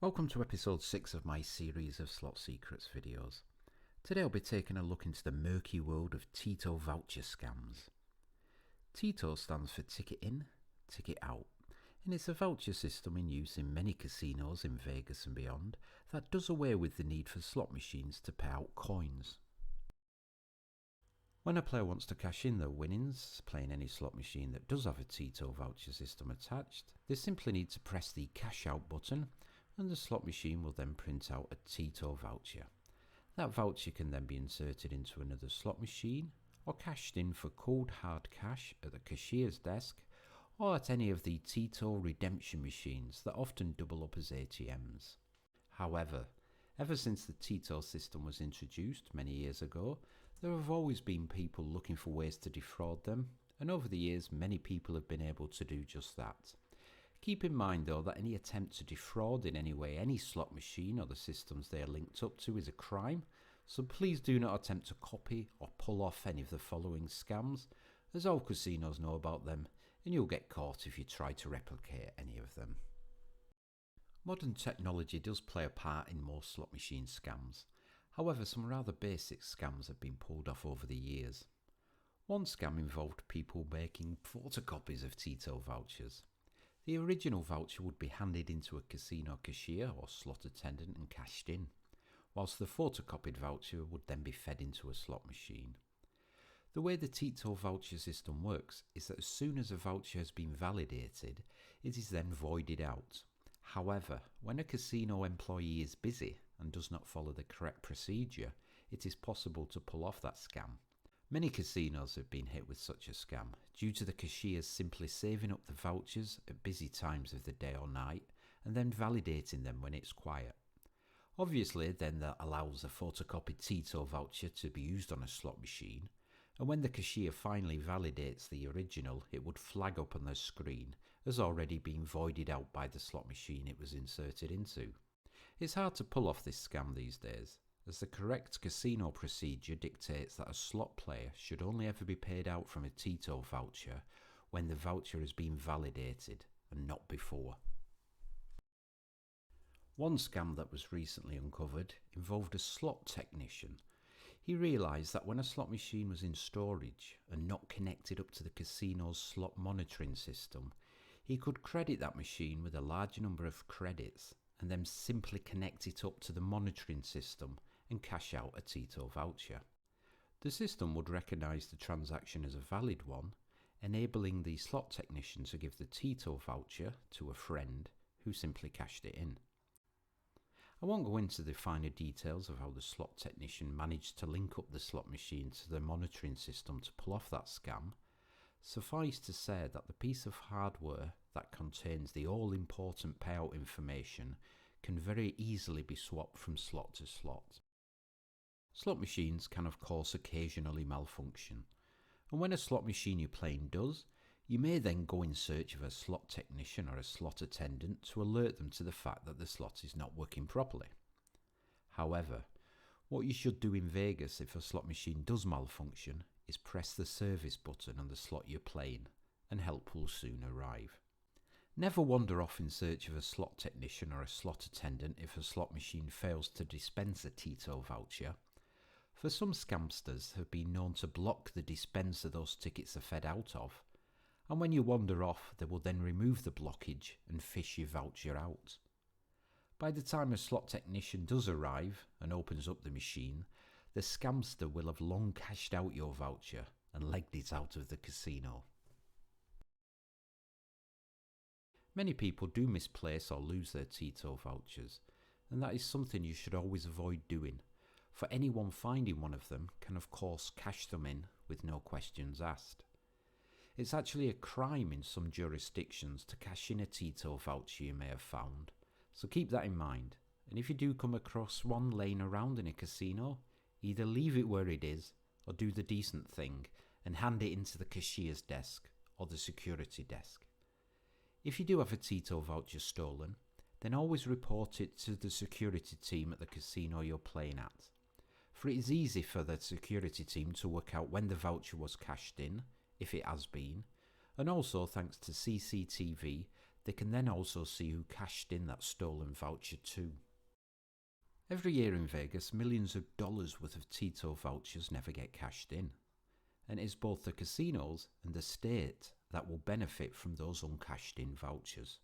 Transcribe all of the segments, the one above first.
Welcome to episode 6 of my series of Slot Secrets videos. Today I'll be taking a look into the murky world of TITO Voucher scams. TITO stands for Ticket In, Ticket Out, and it's a voucher system in use in many casinos in Vegas and beyond that does away with the need for slot machines to pay out coins. When a player wants to cash in their winnings, playing any slot machine that does have a TITO voucher system attached, they simply need to press the cash out button and the slot machine will then print out a TITO voucher. That voucher can then be inserted into another slot machine or cashed in for cold hard cash at the cashier's desk or at any of the TITO redemption machines that often double up as ATMs. However, ever since the TITO system was introduced many years ago, there have always been people looking for ways to defraud them, and over the years many people have been able to do just that. Keep in mind though that any attempt to defraud in any way any slot machine or the systems they are linked up to is a crime, so please do not attempt to copy or pull off any of the following scams, as all casinos know about them and you'll get caught if you try to replicate any of them. Modern technology does play a part in most slot machine scams. However, some rather basic scams have been pulled off over the years. One scam involved people making photocopies of TITO vouchers. The original voucher would be handed into a casino cashier or slot attendant and cashed in, whilst the photocopied voucher would then be fed into a slot machine. The way the TITO voucher system works is that as soon as a voucher has been validated, it is then voided out. However, when a casino employee is busy and does not follow the correct procedure, it is possible to pull off that scam. Many casinos have been hit with such a scam due to the cashiers simply saving up the vouchers at busy times of the day or night and then validating them when it's quiet. Obviously, then that allows a photocopied TITO voucher to be used on a slot machine, and when the cashier finally validates the original, it would flag up on the screen as already being voided out by the slot machine it was inserted into. It's hard to pull off this scam these days, as the correct casino procedure dictates that a slot player should only ever be paid out from a TITO voucher when the voucher has been validated and not before. One scam that was recently uncovered involved a slot technician. He realised that when a slot machine was in storage and not connected up to the casino's slot monitoring system, he could credit that machine with a large number of credits and then simply connect it up to the monitoring system and cash out a TITO voucher. The system would recognise the transaction as a valid one, enabling the slot technician to give the TITO voucher to a friend who simply cashed it in. I won't go into the finer details of how the slot technician managed to link up the slot machine to the monitoring system to pull off that scam. Suffice to say that the piece of hardware that contains the all-important payout information can very easily be swapped from slot to slot. Slot machines can of course occasionally malfunction, and when a slot machine you're playing does, you may then go in search of a slot technician or a slot attendant to alert them to the fact that the slot is not working properly. However, what you should do in Vegas if a slot machine does malfunction is press the service button on the slot you're playing and help will soon arrive. Never wander off in search of a slot technician or a slot attendant if a slot machine fails to dispense a TITO voucher, for some scamsters have been known to block the dispenser those tickets are fed out of, and when you wander off they will then remove the blockage and fish your voucher out. By the time a slot technician does arrive and opens up the machine, the scamster will have long cashed out your voucher and legged it out of the casino. Many people do misplace or lose their TITO vouchers, and that is something you should always avoid doing, for anyone finding one of them can of course cash them in with no questions asked. It's actually a crime in some jurisdictions to cash in a TITO voucher you may have found, so keep that in mind, and if you do come across one laying around in a casino, either leave it where it is or do the decent thing and hand it into the cashier's desk or the security desk. If you do have a TITO voucher stolen, then always report it to the security team at the casino you're playing at, for it is easy for the security team to work out when the voucher was cashed in, if it has been, and also thanks to CCTV, They can then also see who cashed in that stolen voucher too. Every year in Vegas, millions of dollars worth of TITO vouchers never get cashed in. And it is both the casinos and the state that will benefit from those uncashed in vouchers.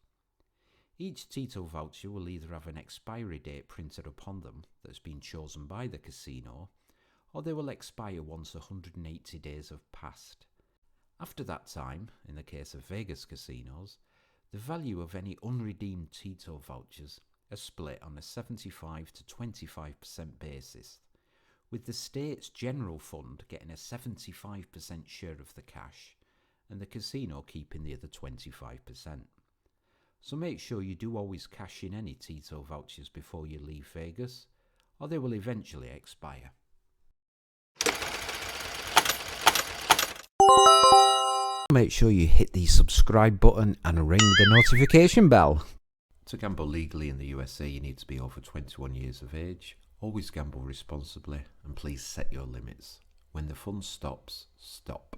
Each TITO voucher will either have an expiry date printed upon them that's been chosen by the casino, or they will expire once 180 days have passed. After that time, in the case of Vegas casinos, the value of any unredeemed TITO vouchers are split on a 75 to 25% basis, with the state's general fund getting a 75% share of the cash and the casino keeping the other 25%. So make sure you do always cash in any TITO vouchers before you leave Vegas, or they will eventually expire. Make sure you hit the subscribe button and ring the notification bell. To gamble legally in the USA, you need to be over 21 years of age. Always gamble responsibly, and please set your limits. When the fun stops, stop.